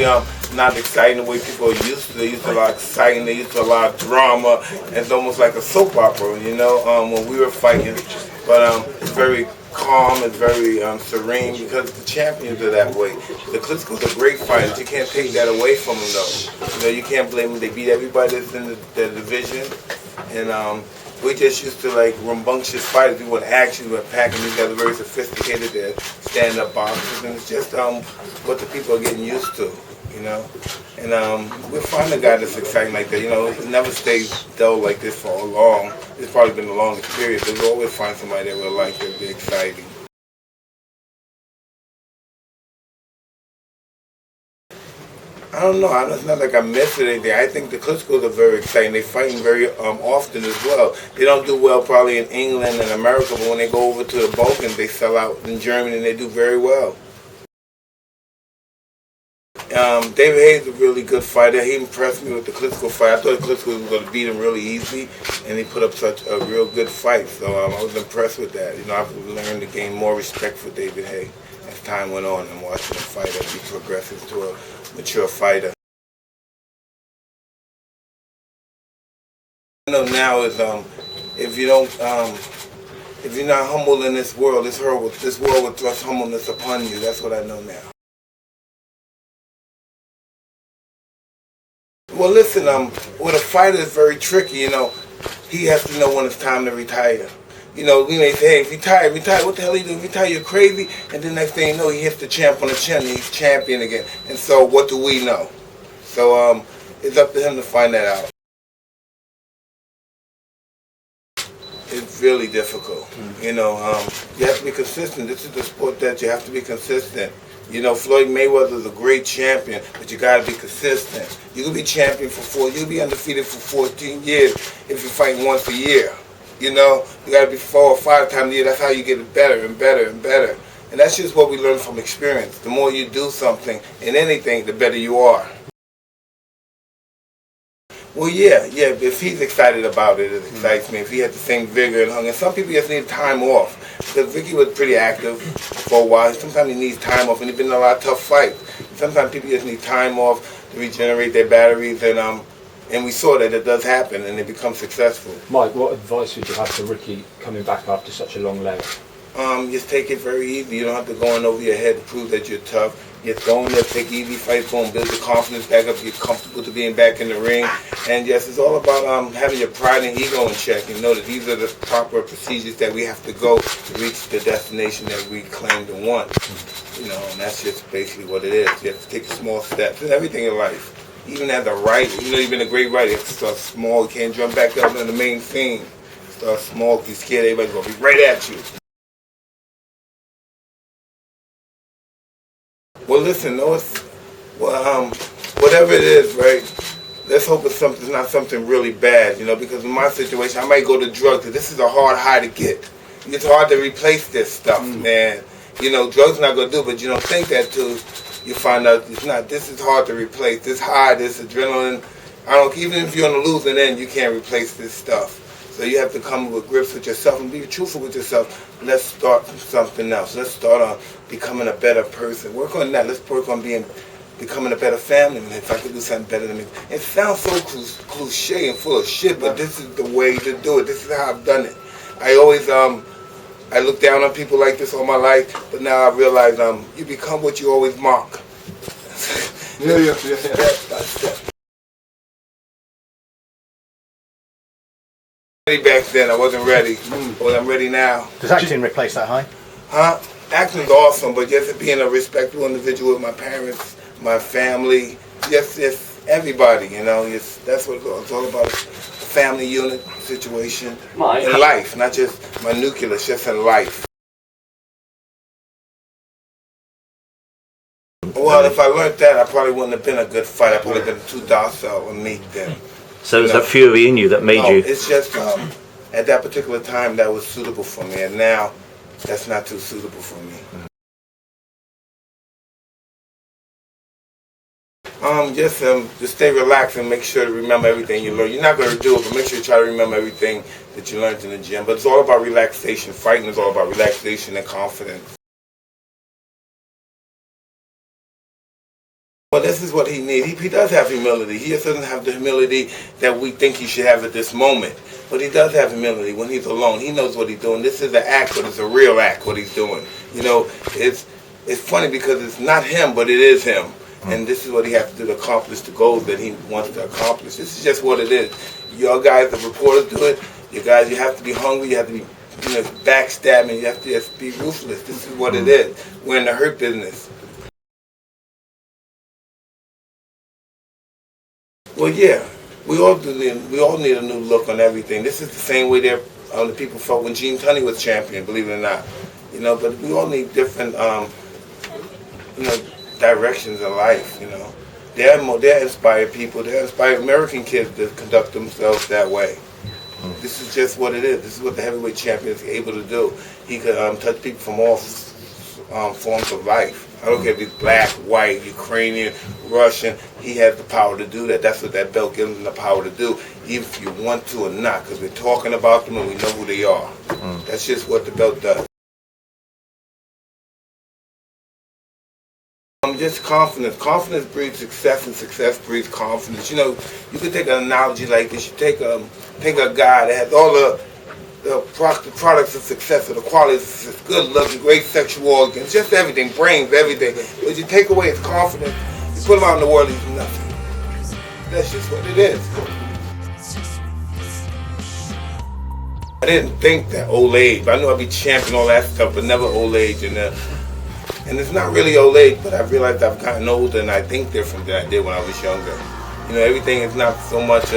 probably not exciting the way people are used to. They used to a lot of exciting. They used to a lot of drama. It's almost like a soap opera, you know, when we were fighting. But it's very calm, it's very serene because the champions are that way. The Klitschko's a great fighter. You can't take that away from them, though. You know, you can't blame them. They beat everybody that's in the division, and we just used to like rambunctious fighters. We went action, we went packing. These guys are very sophisticated. They're stand-up boxers, and it's just what the people are getting used to, you know. And we'll find a guy that's exciting like that. You know, it never stays dull like this for long. It's probably been the longest period, but we'll always find somebody that we'll like that'll be exciting. I don't know. It's not like I missed anything. I think the Klitschko's are very exciting. They're fighting very often as well. They don't do well probably in England and America, but when they go over to the Balkans, they sell out in Germany and they do very well. David Hayes is a really good fighter. He impressed me with the Klitschko fight. I thought Klitschko was going to beat him really easy, and he put up such a real good fight. So I was impressed with that. You know, I've learned to gain more respect for David Hayes as time went on and watching him fight as he progresses to a mature fighter. I know now is if you're not humble in this world, this world will thrust humbleness upon you. That's what I know now. Well, listen, with a fighter, it's very tricky, you know. He has to know when it's time to retire. You know, we may say, hey, retire, what the hell are you doing? Retire, you're crazy. And then next thing you know, he hits the champ on the chin and he's champion again. And so what do we know? So it's up to him to find that out. It's really difficult. You know, you have to be consistent. This is the sport that you have to be consistent. You know, Floyd Mayweather is a great champion, but you got to be consistent. You can be champion you'll be undefeated for 14 years if you're fighting once a year. You know, you got to be 4 or 5 times a year. That's how you get better and better and better. And that's just what we learn from experience. The more you do something in anything, the better you are. Well, yeah, if he's excited about it, it excites me. If he had the same vigor and hunger. Some people just need time off. Because Ricky was pretty active for a while. Sometimes he needs time off, and he's been in a lot of tough fights. Sometimes people just need time off to regenerate their batteries, and we saw that it does happen, and they become successful. Mike, what advice would you have for Ricky coming back after such a long layoff? Just take it very easy. You don't have to go in over your head to prove that you're tough. Just go in there, take easy fights, go and build your confidence back up, get comfortable to being back in the ring. And yes, it's all about having your pride and ego in check and know that these are the proper procedures that we have to go to reach the destination that we claim to want. You know, and that's just basically what it is. You have to take small steps in everything in life. Even as a writer, you know, you've been a great writer. You have to start small. You can't jump back up on the main theme. Start small because you're scared everybody's going to be right at you. Well, listen, whatever it is, right, let's hope it's not something really bad, you know, because in my situation, I might go to drugs, because this is a hard high to get. It's hard to replace this stuff, man. You know, drugs not going to do, but you don't think that too. You find out it's not. This is hard to replace. This high, this adrenaline, even if you're on the losing end, you can't replace this stuff. So you have to come with grips with yourself and be truthful with yourself. Let's start from something else. Let's start on becoming a better person. Work on that. Let's work on becoming a better family. If I could do something better than me. It sounds so cliche and full of shit, but this is the way to do it. This is how I've done it. I always I look down on people like this all my life, but now I realize you become what you always mock. Yeah. Back then, I wasn't ready, but I'm ready now. Does acting replace that high? Huh? Acting's awesome, but just being a respectful individual with my parents, my family, just everybody, you know, that's what it's all about. A family unit situation in life, not just my nucleus, just in life. Well, if I learned that, I probably wouldn't have been a good fighter. I probably been too docile and meek then. So there's a fury in you that made you... It's just at that particular time that was suitable for me, and now that's not too suitable for me. Just stay relaxed and make sure to remember everything you learn. You're not going to do it, but make sure you try to remember everything that you learned in the gym. But it's all about relaxation. Fighting is all about relaxation and confidence. Well, this is what he needs. He does have humility. He just doesn't have the humility that we think he should have at this moment. But he does have humility when he's alone. He knows what he's doing. This is an act, but it's a real act, what he's doing. You know, it's funny because it's not him, but it is him. And this is what he has to do to accomplish the goals that he wants to accomplish. This is just what it is. Y'all guys, the reporters do it. You guys, you have to be hungry. You have to be, backstabbing. You have to just be ruthless. This is what it is. We're in the hurt business. Well, yeah, we all need a new look on everything. This is the same way that the people felt when Gene Tunney was champion, believe it or not. But we all need different, directions in life. They're inspired people. They're inspired American kids to conduct themselves that way. This is just what it is. This is what the heavyweight champion is able to do. He could touch people from all forms of life. I don't care if he's black, white, Ukrainian, Russian. He has the power to do that. That's what that belt gives him the power to do, even if you want to or not, because we're talking about them and we know who they are. That's just what the belt does. Just confidence. Confidence breeds success, and success breeds confidence. You could take an analogy like this. You take a guy that has all the products of success, or the qualities of success, good looking, great sexual organs, just everything, brains, everything. But you take away his confidence, you put him out in the world, he's nothing. That's just what it is. I didn't think that old age. I knew I'd be champion, all that stuff, but never old age. And it's not really old age, but I've realized I've gotten older and I think different than I did when I was younger. Everything is not so much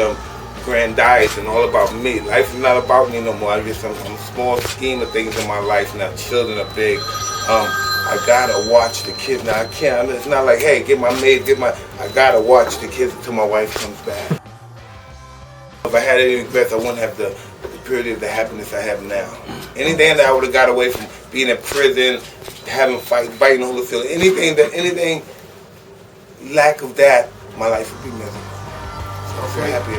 grandiose and all about me. Life is not about me no more. I get some small scheme of things in my life now. Children are big. I gotta watch the kids now. I can't. It's not like, hey, get my maid, I gotta watch the kids until my wife comes back. If I had any regrets, I wouldn't have the period of the happiness I have now. Anything that I would have got away from being in prison, having biting Holyfield, anything lack of that, my life would be miserable. So I'm so happy.